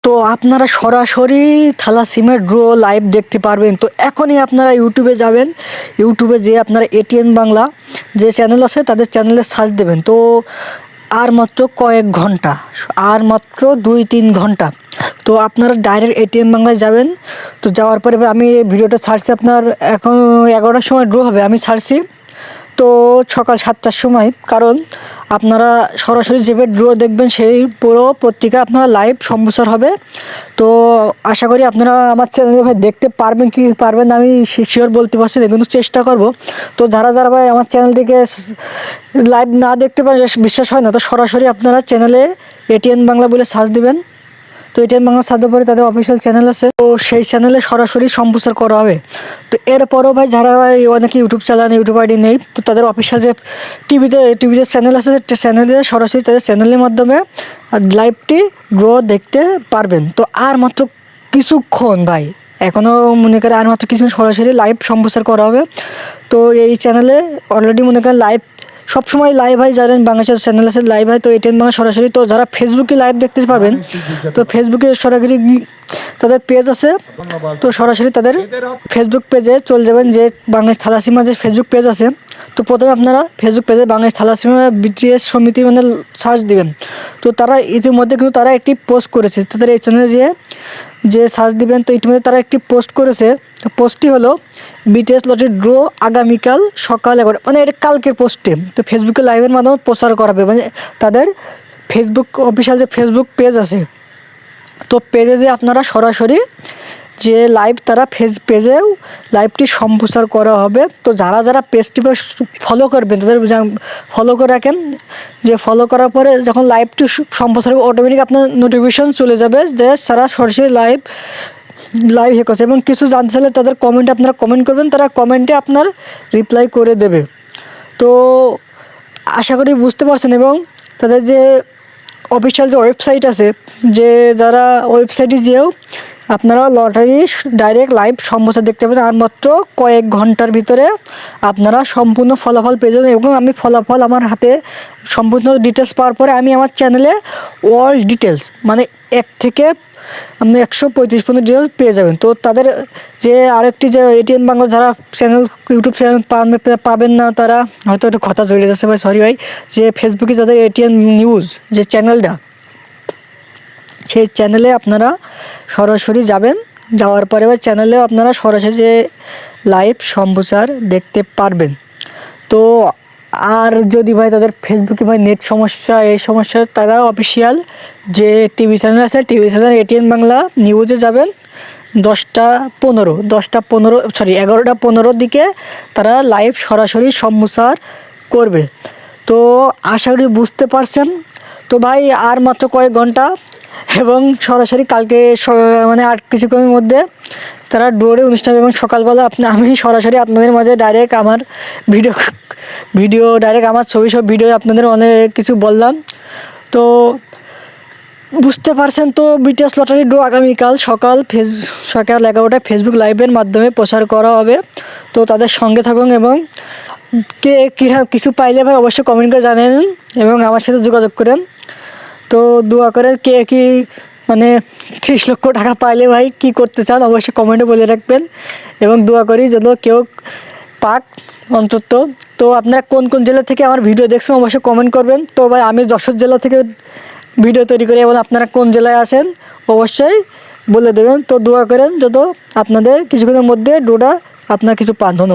তো আপনারা সরাসরি থ্যালাসেমিয়া ড্র লাইভ দেখতে পারবেন। তো এখনই আপনারা ইউটিউবে যাবেন, ইউটিউবে যেয়ে আপনারা এটিএন বাংলা যে চ্যানেল আছে তাদের চ্যানেলে সার্চ দেবেন। তো আর মাত্র কয়েক ঘন্টা, আর মাত্র 2-3 ঘন্টা, তো আপনারা ডাইরেক্ট এটিএন বাংলায় যাবেন। তো যাওয়ার পরে আমি ভিডিওটা ছাড়ছি, আপনার এখন 11টার সময় ড্র হবে, আমি ছাড়ছি তো সকাল 7টার সময়। কারণ আপনারা সরাসরি যেভাবে ড্র দেখবেন সেই পুরো পত্রিকা আপনারা লাইভ সম্প্রচার হবে। তো আশা করি আপনারা আমার চ্যানেলে ভাই দেখতে পারবেন কি পারবেন আমি শিওর বলতে পারছি না, কিন্তু চেষ্টা করব। তো যারা যারা ভাই আমার চ্যানেলটিকে লাইভ না দেখতে পারেন, বিশ্বাস হয় না, তো সরাসরি আপনারা চ্যানেলে এটিএন বাংলা বলে সার্চ দিবেন। তো এটিএন বাংলা সার্চ দেওয়ার পরে তাদের অফিসিয়াল চ্যানেল আছে, তো সেই চ্যানেলে সরাসরি সম্প্রচার করা হবে। তো এরপরও ভাই যারা ভাই অনেকে ইউটিউব চালান, ইউটিউব আইডি নেই, তো তাদের অফিসিয়াল যে টিভিতে চ্যানেল আছে, চ্যানেলে সরাসরি তাদের চ্যানেলের মাধ্যমে লাইভটি ড্র দেখতে পারবেন। তো আর মাত্র কিছুক্ষণ ভাই, এখনও মনে করে আর মাত্র কিছু সরাসরি লাইভ সম্প্রচার করা হবে। তো এই চ্যানেলে অলরেডি মনে করেন লাইভ সবসময় লাইভ হয়, জানেন বাংলাদেশের চ্যানেল আছে লাইভ হয়, তো এটিএন বাংলা সরাসরি। তো যারা ফেসবুকে লাইভ দেখতে পারবেন, তো ফেসবুকে সরাসরি তাদের পেজ আছে, তো সরাসরি তাদের ফেসবুক পেজে চলে যাবেন, যে বাংলাদেশ থ্যালাসেমিয়া যে ফেসবুক পেজ আছে। তো প্রথমে আপনারা ফেসবুক পেজে বাংলাদেশ থ্যালাসেমিয়া বিটিএস সমিতি মানে সার্চ দিবেন। তো তারা ইতিমধ্যে কিন্তু তারা একটি পোস্ট করেছে, তাদের এই চ্যানেলে যে সার্চ দিবেন, তো ইতিমধ্যে তারা একটি পোস্ট করেছে। পোস্টটি হলো বিটিএস লটারি ড্র আগামীকাল সকাল 11, মানে এটা কালকের পোস্টে। তো ফেসবুকে লাইভের মাধ্যমে প্রচার করাবে, মানে তাদের ফেসবুক অফিসিয়াল যে ফেসবুক পেজ আছে, তো পেজে যে আপনারা সরাসরি যে লাইভ তারা পেজেও লাইভটি সম্প্রচার করা হবে। তো যারা যারা পেজটি ফলো করবেন তাদের ফলো করে রাখেন, যে ফলো করার পরে যখন লাইভটি সম্প্রচার হবে অটোমেটিক আপনার নোটিফিকেশন চলে যাবে যে সারা সরাসরি লাইভ করছে। এবং কিছু জানতে চাইলে তাদের কমেন্টে আপনারা কমেন্ট করবেন, তারা কমেন্টে আপনার রিপ্লাই করে দেবে। তো আশা করি বুঝতে পারছেন। এবং তাদের যে অফিসিয়াল যে ওয়েবসাইট আছে, যে যারা ওয়েবসাইটে যেও আপনারা লটারি ডাইরেক্ট লাইভ সম্প্রচার দেখতে পাবেন। আর মাত্র কয়েক ঘন্টার ভিতরে আপনারা সম্পূর্ণ ফলাফল পেয়ে যাবেন। এবং আমি ফলাফল আমার হাতে সম্পূর্ণ ডিটেলস পাওয়ার পরে আমি আমার চ্যানেলে অল ডিটেলস, মানে 1 থেকে আপনি 135 পর্যন্ত ডিটেলস পেয়ে যাবেন। তো তাদের যে আরেকটি যে এটিএন বাংলা যারা চ্যানেল ইউটিউব চ্যানেল পাবেন না, তারা হয়তো একটু কথা জড়িয়ে যাচ্ছে ভাই, সরি ভাই, যে ফেসবুকে যাদের এটিএন নিউজ যে চ্যানেলটা, সেই চ্যানেলে আপনারা সরাসরি যাবেন, যাওয়ার পরে ওই চ্যানেলেও আপনারা সরাসরি যে লাইভ সম্প্রচার দেখতে পারবেন। তো আর যদি ভাই তাদের ফেসবুকে ভাই নেট সমস্যা, এই সমস্যা, তারা অফিসিয়াল যে টিভি চ্যানেল আছে, টিভি চ্যানেল এটিএন বাংলা নিউজে যাবেন, 11:15 দিকে তারা লাইভ সরাসরি সম্প্রচার করবে। তো আশা করি বুঝতে পারছেন। তো ভাই আর মাত্র কয়েক ঘন্টা, এবং সরাসরি কালকে মানে আর কিছুক্ষণের মধ্যে তারা ড্রোরে অনুষ্ঠান, এবং সকালবেলা আমি সরাসরি আপনাদের মাঝে ডাইরেক্ট আমার ভিডিও ডাইরেক্ট আমার ছবি সব ভিডিও আপনাদের অনেক কিছু বললাম। তো বুঝতে পারছেন। তো বিটিএস লটারি ড্র আগামীকাল সকাল 11টায় ফেসবুক লাইভের মাধ্যমে প্রচার করা হবে। তো তাদের সঙ্গে থাকুন, এবং কে কিছু পাইলে ভাই অবশ্যই কমেন্ট করে জানেন, এবং আমার সাথে যোগাযোগ করেন। তো দোয়া করে কে কি মানে 30 লক্ষ টাকা পাইলে ভাই কি করতে চান অবশ্যই কমেন্টে বলে রাখবেন, এবং দোয়া করি যেন কেউ পাক অন্তত। তো আপনারা কোন কোন জেলা থেকে আমার ভিডিও দেখছেন অবশ্যই কমেন্ট করবেন। তো ভাই আমি যশোর জেলা থেকে ভিডিও তৈরি করি, এবং আপনারা কোন জেলায় আছেন অবশ্যই বলে দেবেন। তো দোয়া করেন যত আপনাদের কিছুক্ষণের মধ্যে ডোটা আপনার কিছু পান। ধন্যবাদ।